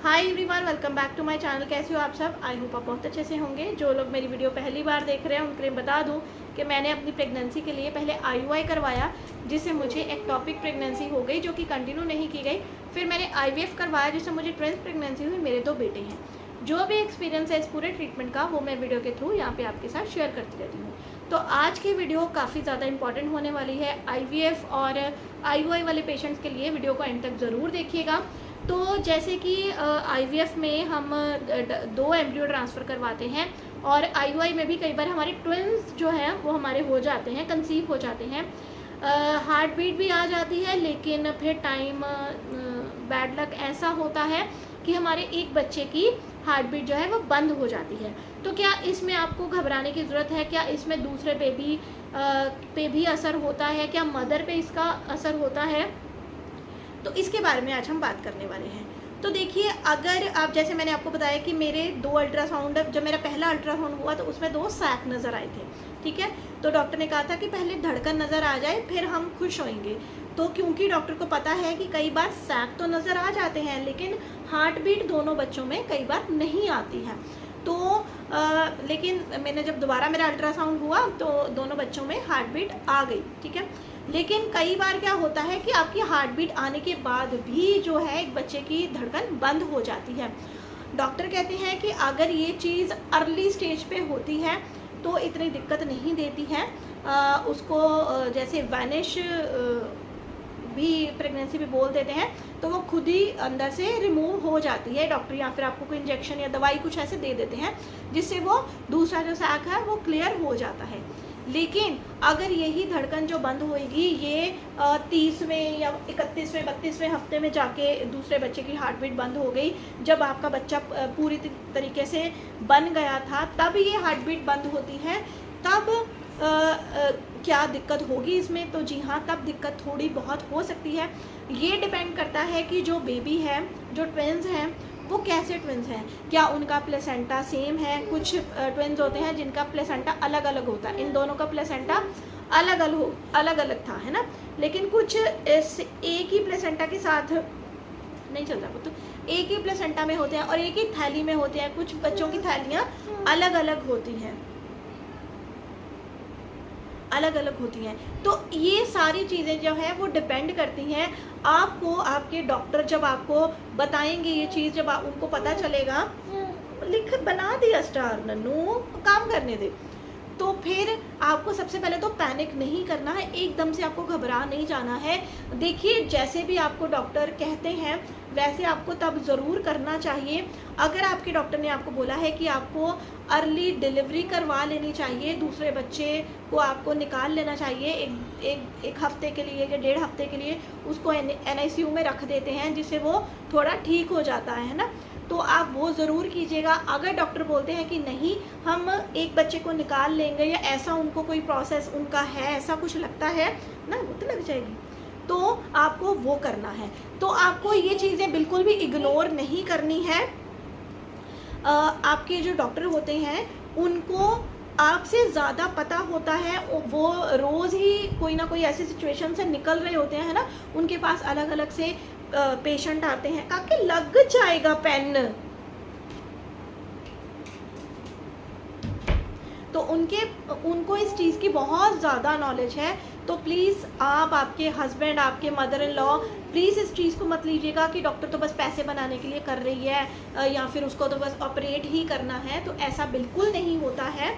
Hi everyone, welcome back to my channel. कैसे हो आप सब? आई होप आप बहुत अच्छे से होंगे। जो लोग मेरी वीडियो पहली बार देख रहे हैं उनके लिए बता दूं कि मैंने अपनी प्रेगनेंसी के लिए पहले IUI करवाया, जिससे मुझे एक्टोपिक प्रेगनेंसी हो गई जो कि कंटिन्यू नहीं की गई। फिर मैंने IVF करवाया जिससे मुझे ट्विंस प्रेगनेंसी हुई। मेरे 2 बेटे हैं। जो भी एक्सपीरियंस है इस पूरे ट्रीटमेंट का वो मैं वीडियो के थ्रू यहाँ पे आपके साथ शेयर करती रहती हूँ। तो आज की वीडियो काफ़ी ज़्यादा इंपॉर्टेंट होने वाली है। IVF और IUI वाले पेशेंट्स के लिए वीडियो को एंड तक ज़रूर देखिएगा। तो जैसे कि IVF में हम 2 एम्ब्रियो ट्रांसफ़र करवाते हैं और IUI में भी कई बार हमारे ट्विंस जो हैं वो हमारे हो जाते हैं, कंसीव हो जाते हैं। हार्ट बीट भी आ जाती है, लेकिन फिर टाइम बैड लक ऐसा होता है कि हमारे एक बच्चे की हार्ट बीट जो है वो बंद हो जाती है। तो क्या इसमें आपको घबराने की ज़रूरत है? क्या इसमें दूसरे बेबी पे भी असर होता है? क्या मदर पे इसका असर होता है? तो इसके बारे में आज हम बात करने वाले हैं। तो देखिए, अगर आप, जैसे मैंने आपको बताया कि मेरे 2 अल्ट्रासाउंड, जब मेरा पहला अल्ट्रासाउंड हुआ तो उसमें 2 सैक नज़र आए थे, ठीक है। तो डॉक्टर ने कहा था कि पहले धड़कन नज़र आ जाए फिर हम खुश होंगे। तो क्योंकि डॉक्टर को पता है कि कई बार सैक तो नज़र आ जाते हैं लेकिन हार्ट बीट दोनों बच्चों में कई बार नहीं आती है। तो लेकिन मैंने जब दोबारा मेरा अल्ट्रासाउंड हुआ तो दोनों बच्चों में हार्ट बीट आ गई, ठीक है। लेकिन कई बार क्या होता है कि आपकी हार्ट बीट आने के बाद भी जो है एक बच्चे की धड़कन बंद हो जाती है। डॉक्टर कहते हैं कि अगर ये चीज़ अर्ली स्टेज पे होती है तो इतनी दिक्कत नहीं देती है। उसको जैसे वैनिश भी प्रेगनेंसी भी बोल देते हैं, तो वो खुद ही अंदर से रिमूव हो जाती है। डॉक्टर या फिर आपको कोई इंजेक्शन या दवाई कुछ ऐसे दे देते हैं जिससे वो दूसरा जो सैक है वो क्लियर हो जाता है। लेकिन अगर यही धड़कन जो बंद होएगी ये 30वें या 31वें 32वें हफ्ते में जाके दूसरे बच्चे की हार्ट बीट बंद हो गई, जब आपका बच्चा पूरी तरीके से बन गया था तब ये हार्ट बीट बंद होती है, तब क्या दिक्कत होगी इसमें? तो जी हाँ, तब दिक्कत थोड़ी बहुत हो सकती है। ये डिपेंड करता है कि जो बेबी है, जो ट्विंस हैं, वो कैसे ट्विंस हैं। क्या उनका प्लेसेंटा सेम है? कुछ ट्विंस होते हैं जिनका प्लेसेंटा अलग अलग होता है। इन दोनों का प्लेसेंटा अलग अलग था, है ना। लेकिन कुछ एक ही प्लेसेंटा के साथ नहीं चल रहा, वो तो एक ही प्लेसेंटा में होते हैं और एक ही थैली में होते हैं। कुछ बच्चों की थैलियाँ अलग अलग होती हैं, अलग अलग होती हैं। तो ये सारी चीज़ें जो है वो डिपेंड करती हैं आपको। आपके डॉक्टर जब आपको बताएंगे ये चीज़, जब उनको पता चलेगा, लिख बना दिया स्टार नन्नू, काम करने दे, तो फिर आपको सबसे पहले तो पैनिक नहीं करना है, एकदम से आपको घबरा नहीं जाना है। देखिए, जैसे भी आपको डॉक्टर कहते हैं वैसे आपको तब ज़रूर करना चाहिए। अगर आपके डॉक्टर ने आपको बोला है कि आपको अर्ली डिलीवरी करवा लेनी चाहिए, दूसरे बच्चे को आपको निकाल लेना चाहिए एक हफ्ते के लिए या 1.5 हफ्ते के लिए, उसको NICU में रख देते हैं जिससे वो थोड़ा ठीक हो जाता है ना, तो आप वो ज़रूर कीजिएगा। अगर डॉक्टर बोलते हैं कि नहीं, हम एक बच्चे को निकाल लेंगे, या ऐसा उनको कोई प्रोसेस उनका है, ऐसा कुछ लगता है ना, वो तो लग जाएगी, तो आपको वो करना है। तो आपको ये चीज़ें बिल्कुल भी इग्नोर नहीं करनी है। आपके जो डॉक्टर होते हैं उनको आपसे ज़्यादा पता होता है, वो रोज़ ही कोई ना कोई ऐसी सिचुएशन से निकल रहे होते हैं, है ना। उनके पास अलग अलग से पेशेंट आते हैं। काके लग जाएगा पेन, तो उनको इस चीज़ की बहुत ज़्यादा नॉलेज है। तो प्लीज़ आप, आपके हस्बैंड, आपके मदर इन लॉ, प्लीज़ इस चीज़ को मत लीजिएगा कि डॉक्टर तो बस पैसे बनाने के लिए कर रही है या फिर उसको तो बस ऑपरेट ही करना है। तो ऐसा बिल्कुल नहीं होता है।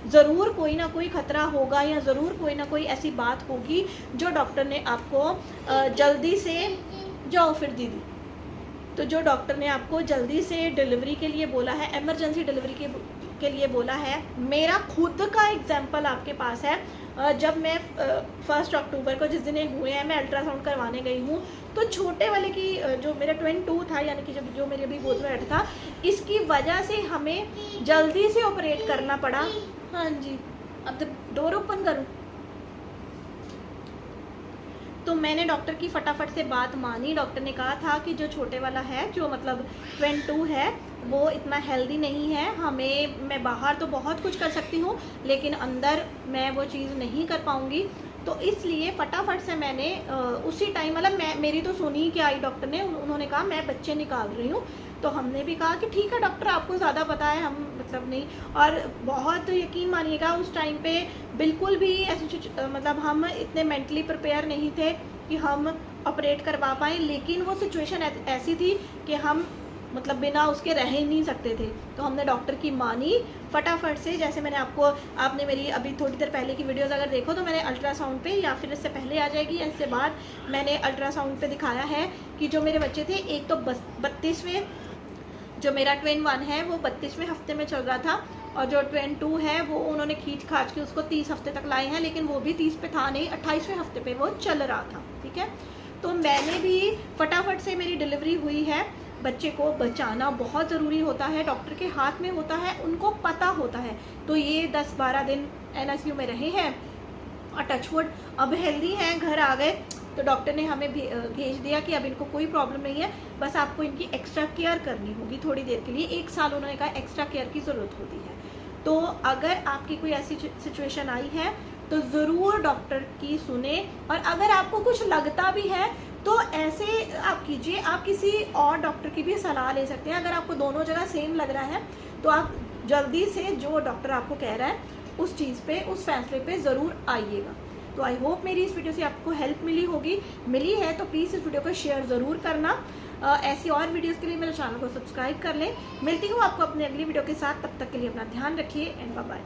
ज़रूर कोई ना कोई ख़तरा होगा या ज़रूर कोई ना कोई ऐसी बात होगी जो डॉक्टर ने आपको जल्दी से, जाओ फिर दीदी, तो जो डॉक्टर ने आपको जल्दी से डिलीवरी के लिए बोला है, एमरजेंसी डिलीवरी के लिए बोला है। मेरा खुद का एग्जाम्पल आपके पास है। जब मैं 1 अक्टूबर को, जिस दिन ये हुए हैं, मैं अल्ट्रासाउंड करवाने गई हूँ, तो छोटे वाले की जो मेरा ट्विन 2 था, यानी कि जो मेरे अभी गोद में बैठा था, इसकी वजह से हमें जल्दी से ऑपरेट करना पड़ा। हाँ जी, अब डोर ओपन करूँ? तो मैंने डॉक्टर की फटाफट से बात मानी। डॉक्टर ने कहा था कि जो छोटे वाला है, जो मतलब ट्विन 2 है, वो इतना हेल्दी नहीं है। मैं बाहर तो बहुत कुछ कर सकती हूँ लेकिन अंदर मैं वो चीज़ नहीं कर पाऊँगी। तो इसलिए फटाफट से मैंने उसी टाइम, मतलब मेरी तो सुनी कि आई डॉक्टर ने, उन्होंने कहा मैं बच्चे निकाल रही हूँ। तो हमने भी कहा कि ठीक है डॉक्टर, आपको ज़्यादा पता है, हम मतलब नहीं। और बहुत यकीन मानिएगा उस टाइम पे बिल्कुल भी ऐसी मतलब हम इतने मेंटली प्रिपेयर नहीं थे कि हम ऑपरेट करवा पाएँ, लेकिन वो सिचुएशन ऐसी थी कि हम मतलब बिना उसके रह ही नहीं सकते थे। तो हमने डॉक्टर की मानी फटाफट से। जैसे मैंने आपने मेरी अभी थोड़ी देर पहले की वीडियोस अगर देखो तो मैंने अल्ट्रासाउंड पे, या फिर इससे पहले आ जाएगी या इससे बाद, मैंने अल्ट्रासाउंड पे दिखाया है कि जो मेरे बच्चे थे, एक तो 32वें, जो मेरा ट्विन 1 है वो 32वें हफ्ते में चल रहा था, और जो ट्विन 2 है वो उन्होंने खींच खाच के उसको 30 हफ्ते तक लाए हैं, लेकिन वो भी 30 पे था नहीं, 28वें हफ्ते पे वो चल रहा था। ठीक है, तो मैंने भी फटाफट से, मेरी डिलीवरी हुई है। बच्चे को बचाना बहुत ज़रूरी होता है, डॉक्टर के हाथ में होता है, उनको पता होता है। तो ये 10-12 दिन NICU में रहे हैं और टचवुड अब हेल्दी हैं, घर आ गए। तो डॉक्टर ने हमें भेज दिया कि अब इनको कोई प्रॉब्लम नहीं है, बस आपको इनकी एक्स्ट्रा केयर करनी होगी थोड़ी देर के लिए, 1 साल उन्होंने कहा एक्स्ट्रा केयर की ज़रूरत होती है। तो अगर आपकी कोई ऐसी सिचुएशन आई है तो ज़रूर डॉक्टर की सुने, और अगर आपको कुछ लगता भी है तो ऐसे आप कीजिए, आप किसी और डॉक्टर की भी सलाह ले सकते हैं। अगर आपको दोनों जगह सेम लग रहा है तो आप जल्दी से जो डॉक्टर आपको कह रहा है उस चीज़ पे, उस फैसले पे ज़रूर आइएगा। तो आई होप मेरी इस वीडियो से आपको हेल्प मिली है तो प्लीज़ इस वीडियो को शेयर ज़रूर करना। ऐसी और वीडियोस के लिए मेरे चैनल को सब्सक्राइब कर लें। मिलती हूँ आपको अपने अगली वीडियो के साथ, तब तक के लिए अपना ध्यान रखिए एंड बाय बाय।